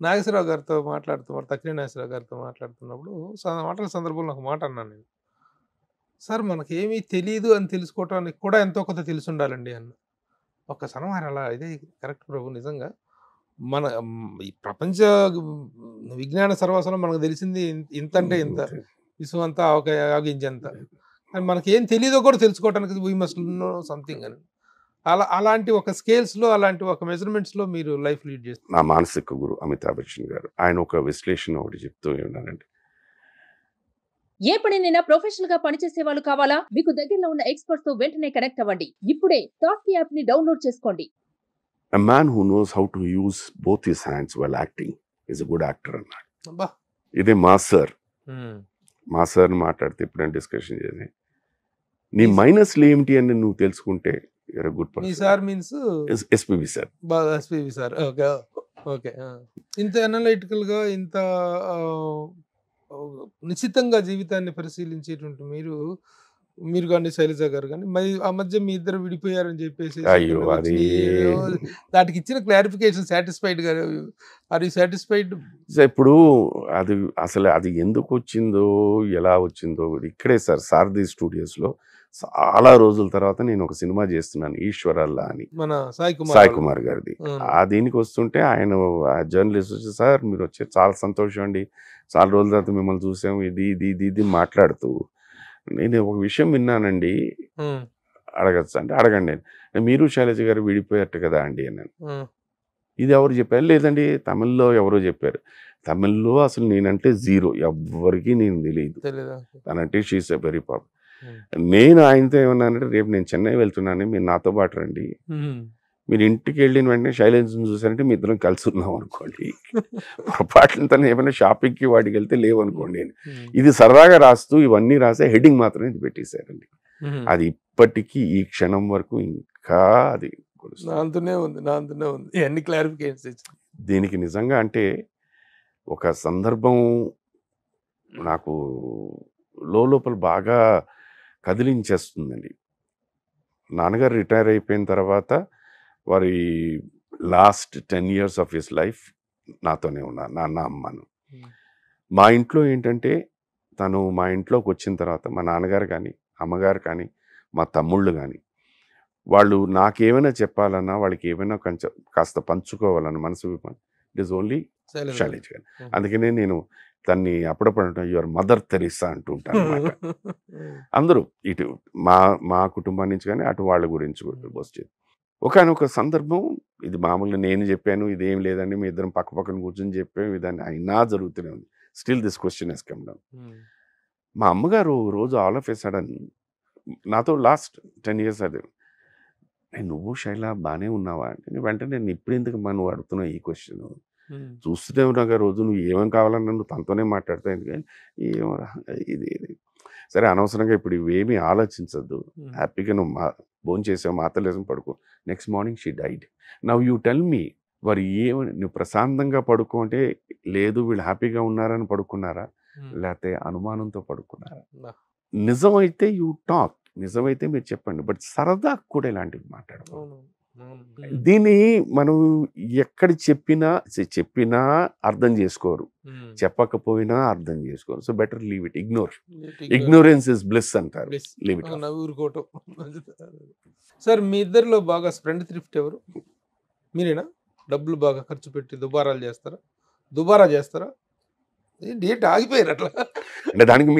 నాగేశ్వరరావు గారితో మాట్లాడుతున్నారు, తక్కిన నాగేశ్వరరావు గారితో మాట్లాడుతున్నప్పుడు మాటల సందర్భంలో ఒక మాట అన్నాను నేను. సార్ మనకేమీ తెలీదు అని తెలుసుకోవటానికి కూడా ఎంతో కొంత తెలిసుండాలండి అన్న. ఒక్కసారి మరి అలా ఇదే కరెక్ట్ ప్రభు నిజంగా. మన ఈ ప్రపంచ విజ్ఞాన సర్వస్వంలో మనకు తెలిసింది ఇంతంటే ఇంత. విశ్వం అంతా ఆగించేంత. కానీ మనకేం తెలీదో కూడా తెలుసుకోవటానికి వీ మస్ట్ నో సంథింగ్ అని. అలాంటి ఒక స్కేల్స్‌లో, అలాంటి ఒక మెజర్‌మెంట్స్‌లో మీరు లైఫ్ లీడ్ చేస్తారు. నా మానసిక గురు అమితాబ్ బచ్చన్ గారు. ఆయన ఒక విశ్లేషణ ఒకటి చెప్తూ ఉన్నారండి. ఏ పనినైనా ప్రొఫెషనల్ గా పనిచేసే వాళ్ళు కావాలా? మీకు దగ్గరలో ఉన్న ఎక్స్పర్ట్స్ తో వెంటనే కనెక్ట్ అవ్వండి. ఇప్పుడే టాస్క్ యాప్ ని డౌన్లోడ్ చేసుకోండి. A man who knows how to use both his hands while acting is a good actor అన్నాడు. అబ్బా! ఇదే మా సార్ మాట్లాడితే ఎప్పుడైనా డిస్కషన్ చేసి నీ మైనస్లు ఏమిటి అని నువ్వు తెలుసుకుంటే యూఆర్ ఎ గుడ్ మీ person. Sir means SPB sir. SPB sir. Okay. Okay. ఇంత అనలైటికల్‌గా ఇంత నిశ్చితంగా జీవితాన్ని పరిశీలించేటువంటి మీరు కానీ శైలజ గారు కానీ మరి ఆ మధ్య మీ ఇద్దరు విడిపోయారని చెప్పేసి అయ్యో అది దానికి ఇచ్చిన క్లారిఫికేషన్ సాటిస్ఫైడ్ గారు ఆర్ యు సాటిస్ఫైడ్? ఇప్పుడు అది అసలు అది ఎందుకు వచ్చిందో ఎలా వచ్చిందో ఇక్కడే సార్ సారథి స్టూడియోస్లో చాలా రోజుల తర్వాత నేను ఒక సినిమా చేస్తున్నాను ఈశ్వరల్లా అని, మన సాయి కుమార్ గారిది. ఆ దీనికి వస్తుంటే ఆయన జర్నలిస్ట్ వచ్చి సార్ మీరు వచ్చి చాలా సంతోషం అండి, చాలా రోజుల తర్వాత మిమ్మల్ని చూసాము ఇది ఇది ఇది ఇది మాట్లాడుతూ నేను ఒక విషయం విన్నానండి అడగచ్చు అంటే అడగండి. మీరు శైలజ గారు విడిపోయారు కదా అండి అన్నాను. ఇది ఎవరు చెప్పారు? లేదండి తమిళ్లో ఎవరో చెప్పారు. తమిళ్లో అసలు నేనంటే జీరో, ఎవ్వరికి నేను తెలియదు. తనంటే షీస్ ఎ వెరీ పాప్. నేను ఆయనతో ఏమన్నానంటే రేపు నేను చెన్నై వెళ్తున్నాను, మీరు నాతో పాటు రండి, మీరు ఇంటికి వెళ్ళిన వెంటనే శైలజను చూసారంటే మీ ఇద్దరం కలిసి ఉన్నాం అనుకోండి, పొరపాటున తను ఏమైనా షాపింగ్కి వాటికి వెళ్తే లేవనుకోండి. ఇది సరదాగా రాస్తూ ఇవన్నీ రాసే హెడ్డింగ్ మాత్రం ఇది పెట్టేశారండి. అది ఇప్పటికీ ఈ క్షణం వరకు ఇంకా అది నాంతూనే ఉంది ఎన్ని క్లారిఫికేషన్స్. దీనికి నిజంగా అంటే ఒక సందర్భం నాకు లోపల బాగా కదిలించేస్తుందండి. నాన్నగారు రిటైర్ అయిపోయిన తర్వాత వారి last 10 years of his life నాతోనే ఉన్నారు, నాన్న అమ్మను. మా ఇంట్లో ఏంటంటే తను మా ఇంట్లోకి వచ్చిన తర్వాత మా నాన్నగారు కానీ అమ్మగారు కానీ మా తమ్ముళ్ళు కానీ వాళ్ళు నాకేమైనా చెప్పాలన్నా వాళ్ళకి ఏమైనా కొంచెం కాస్త పంచుకోవాలన్న మనసు ఇట్ ఈస్ ఓన్లీ శైలజ గారు. అందుకనే నేను తన్ని అప్పుడప్పుడు అంటాను యువర్ మదర్ తెరీసా అంటూ ఉంటాను అనమాట. అందరూ ఇటు మా కుటుంబం నుంచి కానీ అటు వాళ్ళ గురించి వచ్చేది. ఒకనొక సందర్భం ఇది మామూలుగా నేను చెప్పాను ఇదేం లేదండి మీ ఇద్దరం పక్క పక్కన కూర్చొని చెప్పాము ఇదాన్ని అయినా జరుగుతూనే ఉంది. Still this question has come down. మా అమ్మగారు రోజు ఆల్ ఆఫ్ ఎ సడన్ నాతో లాస్ట్ 10 years అదే నువ్వు శైల బాగానే ఉన్నావా అంటే వెంటనే నేను ఇప్పుడు ఎందుకు నువ్వు అడుగుతున్నావు ఈ క్వశ్చన్, చూస్తూనే ఉన్నాగా రోజు నువ్వు ఏమేమి కావాలన్నా నువ్వు తనతోనే మాట్లాడతావు ఎందుకని ఏమరా ఇది సరే అనవసరంగా ఇప్పుడు ఇవేమీ ఆలోచించద్దు, హ్యాపీగా నువ్వు భోజనం చేసావు మాతలేసం పడుకో. Next morning she died. Now you tell me వారు ఏమని నువ్వు ప్రశాంతంగా పడుకో అంటే లేదు వీళ్ళు హ్యాపీగా ఉన్నారని పడుకున్నారా లేకపోతే అనుమానంతో పడుకున్నారా? నిజమైతే యూ టాక్, నిజమైతే మీరు చెప్పండి, బట్ సరదా కూడా ఇలాంటివి మాట్లాడకూడదు. దీన్ని మనం ఎక్కడ చెప్పినా అర్థం చేసుకోరు, చెప్పకపోయినా అర్థం చేసుకోరు. So better leave it, ignorance is bliss అంటారు. Leave it. సార్ మీ ఇద్దరిలో బాగా స్పెండ్ థ్రిఫ్ట్ ఎవరు? మీరేనా? డబ్బులు బాగా ఖర్చు పెట్టి దుబారా చేస్తారా? ఏంటి ఆగిపోయారు అట్లా అంటే దానికి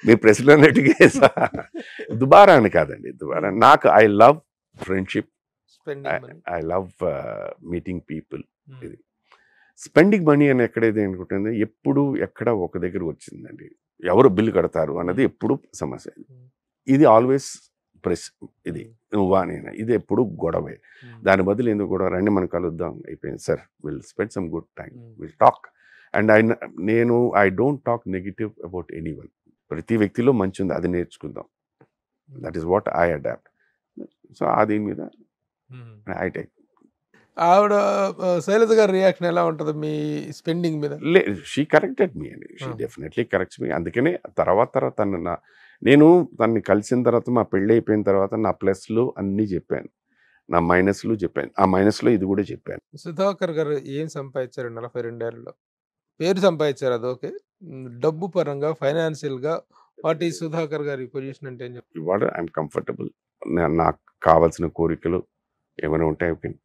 మీ ప్రశ్న అన్నట్టుగా దుబారా అని కాదండి. దుబారా నాకు I love friendship, I love meeting people. ఇది స్పెండింగ్ మనీ అని ఎక్కడైతే అనుకుంటుంది ఎప్పుడు ఎక్కడ ఒక దగ్గర వచ్చిందండి, ఎవరు బిల్లు కడతారు అన్నది ఎప్పుడు సమస్య. ఇది ఆల్వేస్ ప్రెస్, ఇది నువ్వా నేను, ఇది ఎప్పుడు గొడవే. దాని బదులు ఎందుకు గొడవ, రండి మనం కలుద్దాం అయిపోయింది sir, will spend some good time, will talk. And I don't talk negative about anyone. ప్రతి వ్యక్తిలో మంచి ఉంది, అది నేర్చుకుందాం. That is what I adapt. So దీని మీద ఐ టేక్. ఆవిడ శైలజ గారి రియాక్షన్ ఎలా ఉంటుంది మీ స్పెండింగ్ మీద? షీ కరెక్టెడ్ మీ అండి, షీ డెఫినెట్లీ కరెక్ట్స్ మీ. అందుకనే తర్వాత నేను తనని కలిసిన తర్వాత మా పెళ్ళి అయిపోయిన తర్వాత నా ప్లస్లు అన్నీ చెప్పాను. నా మైనస్లు చెప్పాను, ఆ మైనస్లో ఇది కూడా చెప్పాను. సుధాకర్ గారు ఏం సంపాదించారు 42 ఏళ్ళలో? పేరు సంపాదించారు, అదొకే. డబ్బు పరంగా, ఫైనాన్షియల్గా వాట్ ఈ సుధాకర్ గారి పొజిషన్ అంటే ఏం చెప్తారు? ఇవాళ ఐఎమ్ కంఫర్టబుల్. నాకు కావాల్సిన కోరికలు ఏమైనా ఉంటే ఐ కెన్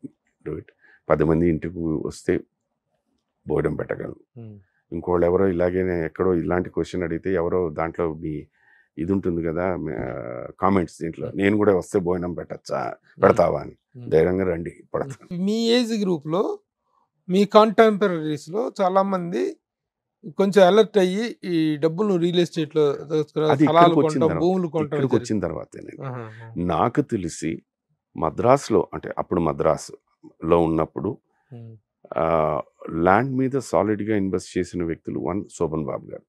డూ ఇట్. 10 మంది ఇంటికి వస్తే భోజనం పెట్టగలను. ఇంకోళ్ళు ఎవరో ఇలాగే ఎక్కడో ఇలాంటి క్వశ్చన్ అడిగితే ఎవరో దాంట్లో మీ ఇది ఉంటుంది కదా కామెంట్స్, దీంట్లో నేను కూడా వస్తే భోజనం పెడతావా అని, ధైర్యంగా రండి పడతాను. మీ ఏజ్ గ్రూప్లో, మీ కాంటెంపరీస్లో చాలామంది కొంచెం అలర్ట్ అయ్యి ఈ డబ్బులు రియల్ ఎస్టేట్లో అది స్థలాలు ఇక్కడికి వచ్చిన కొనడం, తర్వాత, భూములు కొనడం ఇక్కడికి వచ్చిన తర్వాతే నాకు తెలిసి మద్రాసులో, అంటే అప్పుడు మద్రాసులో ఉన్నప్పుడు ల్యాండ్ మీద సాలిడ్గా ఇన్వెస్ట్ చేసిన వ్యక్తులు 1 శోభన్ బాబు గారు,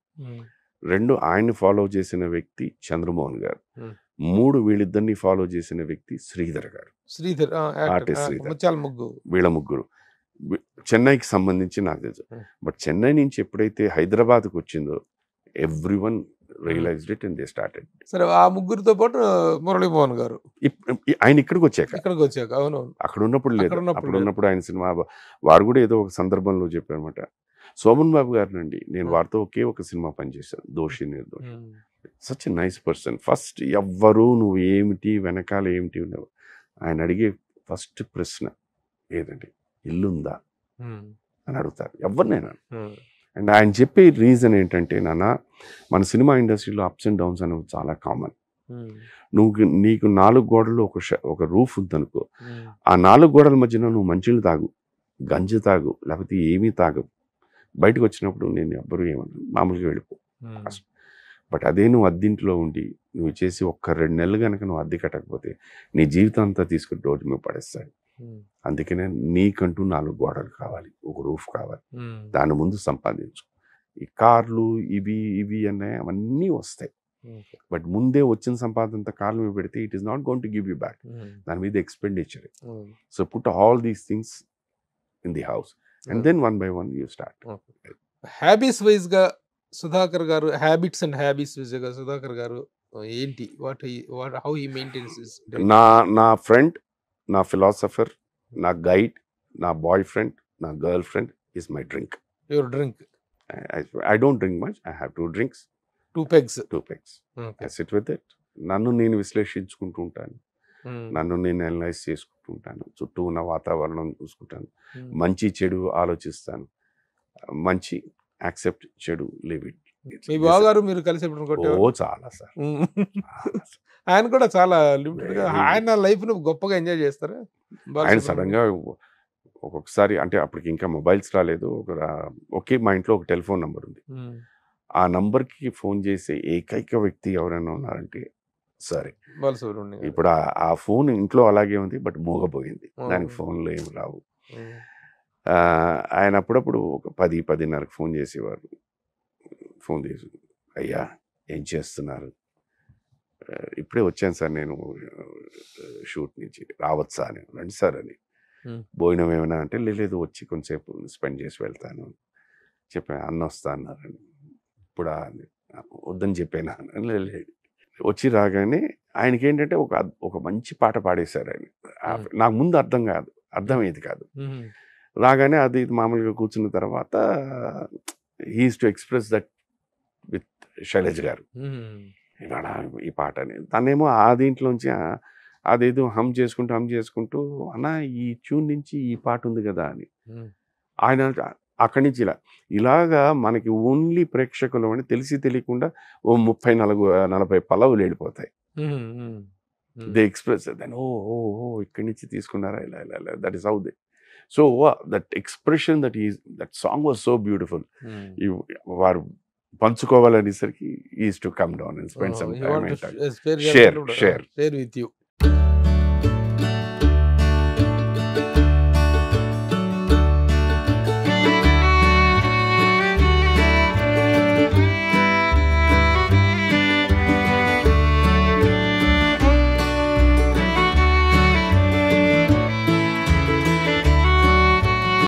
2 ఆయన్ని ఫాలో చేసిన వ్యక్తి చంద్రమోహన్ గారు, 3 వీళ్ళిద్దరిని ఫాలో చేసిన వ్యక్తి శ్రీధర్ గారు, శ్రీధర్ ఆర్టిస్ట్ శ్రీధర్. ముత్యాల ముగ్గు. వీళ్ళ ముగ్గురు చెన్నైకి సంబంధించి నాకు తెలుసు. బట్ చెన్నై నుంచి ఎప్పుడైతే హైదరాబాద్కి వచ్చిందో everyone realized it and they started. సరే, ఆ ముగ్గురితో పాటు మురళీమోహన్ గారు ఆయన ఇక్కడికి వచ్చాక, అవునవును, అక్కడ ఉన్నప్పుడు లేదు, అక్కడ అప్పుడు ఉన్నప్పుడు ఆయన సినిమా వారు కూడా ఏదో ఒక సందర్భంలో చెప్పారనమాట. శోభన్ బాబు గారు అండి, నేను వారితో ఒకే ఒక సినిమా పనిచేశాను, దోషి నిర్దోషి. Such a nice person. First ఎవ్వరు నువ్వు ఏమిటి వెనకాల ఏమిటి ఉండవు, ఆయన అడిగే ఫస్ట్ ప్రశ్న ఏదండి, ఇల్లుందా అని అడుగుతారు ఎవరినైనా. అండ్ ఆయన చెప్పే రీజన్ ఏంటంటే, నాన్న మన సినిమా ఇండస్ట్రీలో అప్స్ అండ్ డౌన్స్ అనేవి చాలా కామన్. నీకు 4 గోడలు ఒక రూఫ్ ఉందనుకో, ఆ 4 గోడల మధ్యన నువ్వు మంచిలు తాగు, గంజి తాగు, లేకపోతే ఏమీ తాగు, బయటకు వచ్చినప్పుడు నేను ఎవ్వరూ ఏమన్నా మామూలుగా వెళ్ళిపో. బట్ అదే నువ్వు అద్దింట్లో ఉండి నువ్వు చేసి 1-2 నెలలు కనుక నువ్వు అద్దె కట్టకపోతే నీ జీవితం అంతా తీసుకుని రోడ్డు మీద పడేస్తాడు. అందుకనే నీకంటూ 4 గోడలు కావాలి, ఒక రూఫ్ కావాలి, దాని ముందు సంపాదించు. ఈ కార్లు ఇవి అన్నాయి అవన్నీ వస్తాయి, బట్ ముందే వచ్చిన సంపాదనంత కార్లు మీద పెడితే it is not going to give you back. దాని మీద expenditure. So put all these things in the house and then 1 by 1 you start. Habits wise గా సుధాకర్ గారు, హ్యాబిట్స్ అండ్ హ్యాబిట్స్ వైజ్ గా సుధాకర్ గారు ఏంటి, how he maintains his day? నా friend, నా philosopher, నా గైడ్, నా బాయ్ ఫ్రెండ్, నా girl friend is my drink. Your drink? I don't drink much. I have 2 drinks. 2 pegs. I sit with it. నన్ను నేను విశ్లేషించుకుంటూ ఉంటాను, నన్ను నేను అనలైజ్ చేసుకుంటూ ఉంటాను, చుట్టూ ఉన్న వాతావరణం చూసుకుంటాను, మంచి చెడు ఆలోచిస్తాను, మంచి యాక్సెప్ట్, చెడు లీవ్ ఇట్. మీ బావగారు మీరు కలిసి ఎప్పుడు కొట్టేవారు? చాలా సార్. ఆయన కూడా చాలా లిమిటెడ్ గా ఆయన లైఫ్ ను గొప్పగా ఎంజాయ్ చేస్తారా? ఆయన సడన్ గా ఒక్కొక్కసారి, అంటే అప్పటికి ఇంకా మొబైల్స్ రాలేదు, ఒకే మా ఇంట్లో ఒక టెలిఫోన్ నెంబర్ ఉంది, ఆ నంబర్కి ఫోన్ చేసే ఏకైక వ్యక్తి ఎవరైనా ఉన్నారంటే సరే. ఇప్పుడు ఆ ఫోన్ ఇంట్లో అలాగే ఉంది, బట్ మోగపోయింది, దానికి ఫోన్లో ఏమి రావు. ఆయన అప్పుడప్పుడు ఒక 10-10:30కి ఫోన్ చేసేవారు. ఫోన్ చేసి, అయ్యా ఏం చేస్తున్నారు, ఇప్పుడే వచ్చాను సార్ నేను షూట్ నుంచి, రావచ్చా అని. రండి సార్ అని. భోజనం ఏమైనా అంటే, లేదు వచ్చి కొంచెంసేపు స్పెండ్ చేసి వెళ్తాను చెప్పాను. అన్న వస్తా అన్నారని. ఇప్పుడు వద్దని చెప్పాను. వచ్చి రాగానే ఆయనకి ఏంటంటే ఒక మంచి పాట పాడేశారు ఆయన. నాకు ముందు అర్థమయ్యేది కాదు. రాగానే అది మామూలుగా కూర్చున్న తర్వాత he is to express that with Shailaj గారు, ఇవాళ ఈ పాట అని. తనేమో ఆ దీంట్లోంచి అదేదో హమ్ చేసుకుంటూ అన్న ఈ ట్యూన్ నుంచి ఈ పాట ఉంది కదా అని. ఆయన అక్కడి నుంచి ఇలాగా మనకి ఓన్లీ ప్రేక్షకులు అని తెలిసి తెలియకుండా ఓ 30-40 పల్లవులు వెళ్ళిపోతాయి. దే ఎక్స్ప్రెస్ దెన్ ఓ ఇక్కడి నుంచి తీసుకున్నారా, ఇలా that is how they. So that expression that song was so beautiful. వారు పంచుకోవాలనేసరికి is to come down and spend some time and share with you.